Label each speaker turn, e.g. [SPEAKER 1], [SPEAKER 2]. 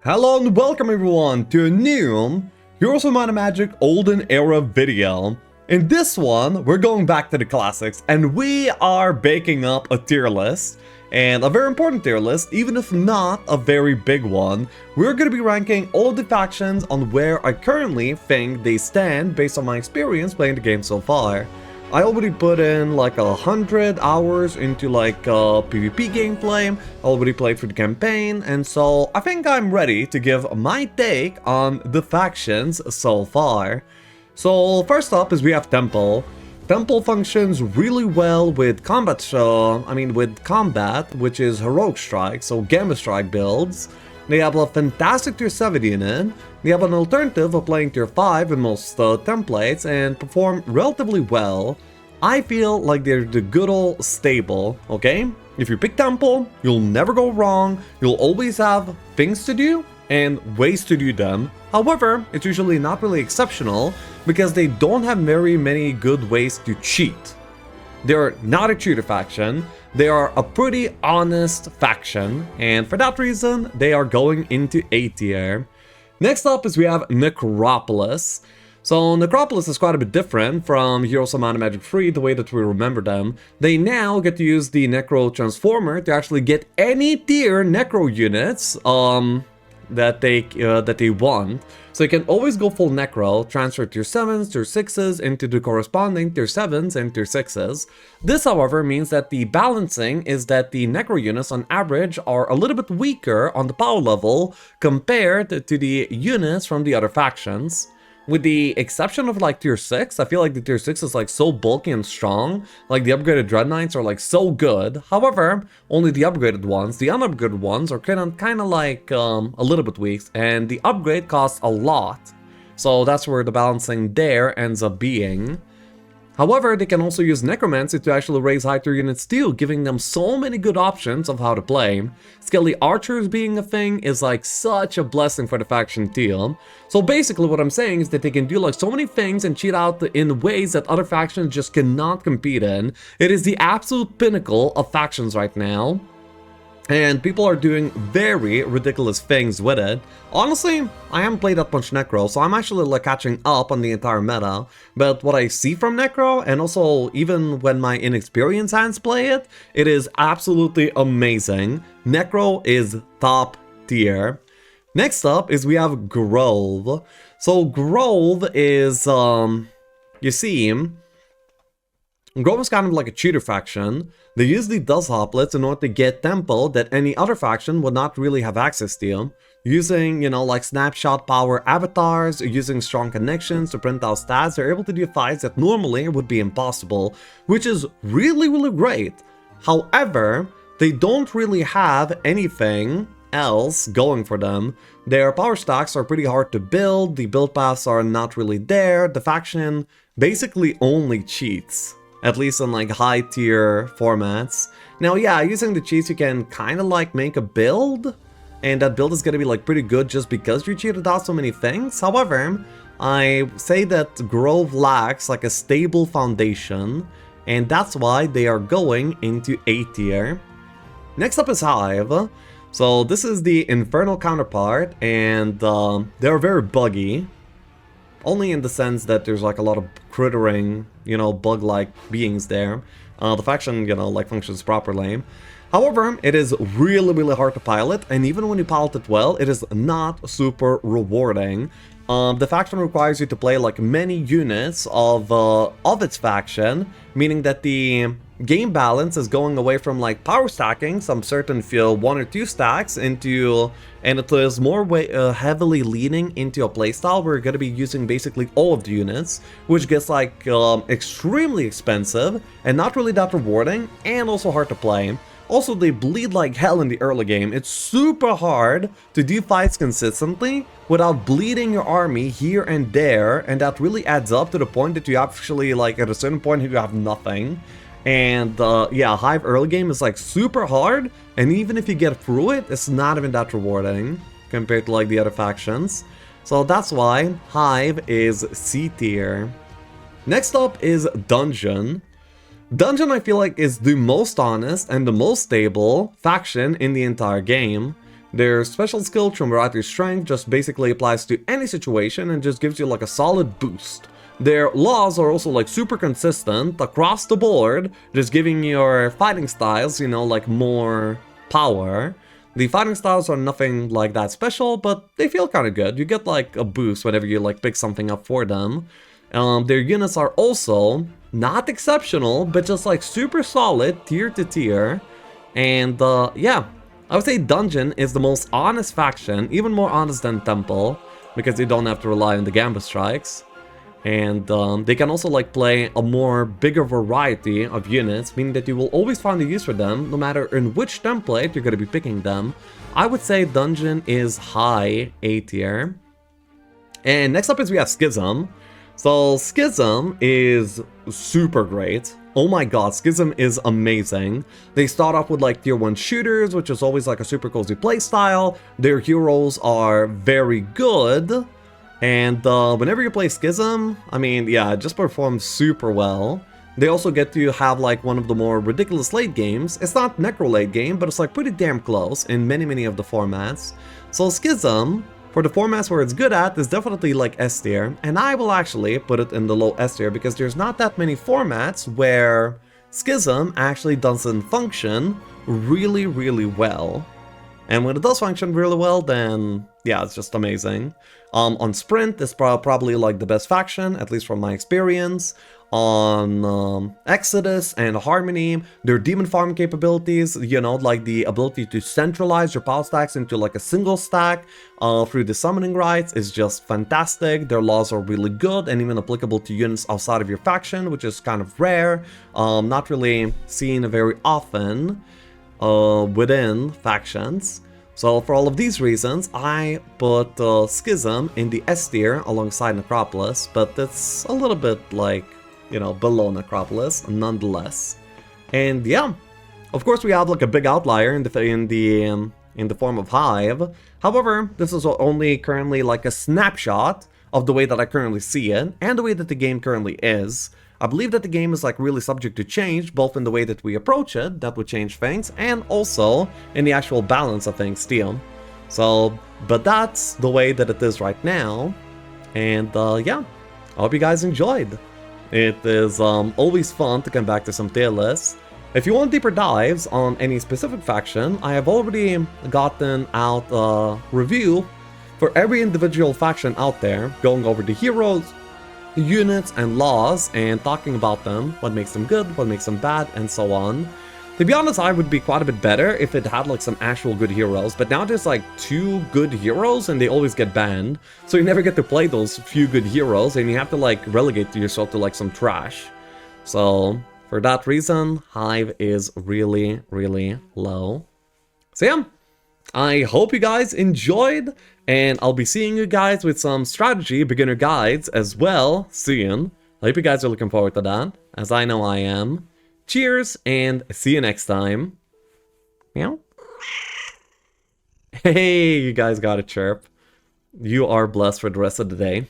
[SPEAKER 1] Hello and welcome everyone to a new Heroes of Might and Magic Olden Era video. In this one, we're going back to the classics and we are baking up a tier list. And a very important tier list, even if not a very big one. We're going to be ranking all of the factions on where I currently think they stand based on my experience playing the game so far. I already put in like 100 hours into like PvP gameplay, I already played through the campaign, and so I think I'm ready to give my take on the factions so far. So first up is we have Temple. Temple functions really well with combat, which is Heroic Strike, so Gambit Strike builds. They have a fantastic tier 7 unit. They have an alternative of playing tier 5 in most templates and perform relatively well. I feel like they're the good old stable, okay? If you pick Temple, you'll never go wrong. You'll always have things to do and ways to do them. However, it's usually not really exceptional because they don't have very many good ways to cheat. They're not a cheater faction. They are a pretty honest faction, and for that reason, they are going into A tier. Next up is we have Necropolis. So Necropolis is quite a bit different from Heroes of Might and Magic 3, the way that we remember them. They now get to use the Necro Transformer to actually get any tier Necro units that they want. So you can always go full Necro, transfer tier 7s, tier 6s into the corresponding tier 7s and tier 6s. This, however, means that the balancing is that the Necro units on average are a little bit weaker on the power level compared to the units from the other factions. With the exception of like tier 6, I feel like the tier 6 is like so bulky and strong. Like the upgraded Dread Knights are like so good. However, only the upgraded ones. The unupgraded ones are kind of like a little bit weak, and the upgrade costs a lot. So that's where the balancing there ends up being. However, they can also use Necromancy to actually raise high tier units too, giving them so many good options of how to play. Skelly Archers being a thing is like such a blessing for the faction too. So basically what I'm saying is that they can do like so many things and cheat out in ways that other factions just cannot compete in. It is the absolute pinnacle of factions right now. And people are doing very ridiculous things with it. Honestly, I haven't played that much Necro, so I'm actually like catching up on the entire meta. But what I see from Necro, and also even when my inexperienced hands play it, it is absolutely amazing. Necro is top tier. Next up is we have Grove. So Grove is, you see, Grove is kind of like a cheater faction. They usually does hoplets in order to get tempo that any other faction would not really have access to. Using, like snapshot power avatars, using strong connections to print out stats, they're able to do fights that normally would be impossible, which is really, really great. However, they don't really have anything else going for them. Their power stacks are pretty hard to build, the build paths are not really there, the faction basically only cheats. At least in like high tier formats. Now yeah, using the cheats you can kind of like make a build, and that build is going to be like pretty good just because you cheated out so many things. However, I say that Grove lacks like a stable foundation, and that's why they are going into A tier. Next up is Hive. So this is the Infernal counterpart, and they're very buggy. Only in the sense that there's like a lot of crittering, bug-like beings there. The faction, like functions properly. However, it is really, really hard to pilot, and even when you pilot it well, it is not super rewarding. The faction requires you to play like many units of its faction, meaning that the game balance is going away from like power stacking some certain field 1 or 2 stacks into, and it is more heavily leaning into a playstyle where you're going to be using basically all of the units, which gets like extremely expensive and not really that rewarding and also hard to play. Also, they bleed like hell in the early game. It's super hard to do fights consistently without bleeding your army here and there, and that really adds up to the point that you actually like at a certain point you have nothing. And yeah, Hive early game is like super hard, and even if you get through it, it's not even that rewarding compared to like the other factions. So that's why Hive is C tier. Next up is Dungeon. Dungeon, I feel like, is the most honest and the most stable faction in the entire game. Their special skill, Triumvirate Strength, just basically applies to any situation and just gives you like a solid boost. Their laws are also like super consistent across the board, just giving your fighting styles, you know, like more power. The fighting styles are nothing like that special, but they feel kind of good. You get like a boost whenever you like pick something up for them. Their units are also not exceptional, but just like super solid, tier to tier. And yeah, I would say Dungeon is the most honest faction, even more honest than Temple, because you don't have to rely on the Gambit Strikes. And they can also like play a more bigger variety of units, meaning that you will always find a use for them, no matter in which template you're going to be picking them. I would say Dungeon is high A tier. And next up is we have Schism. So Schism is super great. Oh my god, Schism is amazing. They start off with like tier 1 shooters, which is always like a super cozy playstyle. Their heroes are very good. And whenever you play Schism, I mean, yeah, it just performs super well. They also get to have like one of the more ridiculous late games. It's not Necro late game, but it's like pretty damn close in many of the formats. So Schism, for the formats where it's good at, is definitely like S tier. And I will actually put it in the low S tier because there's not that many formats where Schism actually doesn't function really well. And when it does function really well, then yeah, it's just amazing. On Sprint, it's probably like the best faction, at least from my experience. On Exodus and Harmony, their demon farm capabilities, you know, like the ability to centralize your power stacks into like a single stack through the summoning rights is just fantastic. Their laws are really good and even applicable to units outside of your faction, which is kind of rare. Not really seen very often within factions. So for all of these reasons, I put Schism in the S tier alongside Necropolis, but it's a little bit like, you know, below Necropolis nonetheless. And yeah, of course we have like a big outlier in the form of Hive. However, this is only currently like a snapshot of the way that I currently see it and the way that the game currently is. I believe that the game is like really subject to change, both in the way that we approach it, that would change things, and also in the actual balance of things too. So, but that's the way that it is right now. And yeah, I hope you guys enjoyed. It is always fun to come back to some tier lists. If you want deeper dives on any specific faction, I have already gotten out a review for every individual faction out there, going over the heroes, units and laws and talking about them, what makes them good, what makes them bad, and so on. To be honest, I would be quite a bit better if it had like some actual good heroes, but now there's like 2 good heroes and they always get banned, so you never get to play those few good heroes and you have to like relegate yourself to like some trash. So for that reason, Hive is really low. So yeah, I hope you guys enjoyed, and I'll be seeing you guys with some strategy beginner guides as well soon. I hope you guys are looking forward to that, as I know I am. Cheers, and see you next time. Meow. Hey, you guys got a chirp. You are blessed for the rest of the day.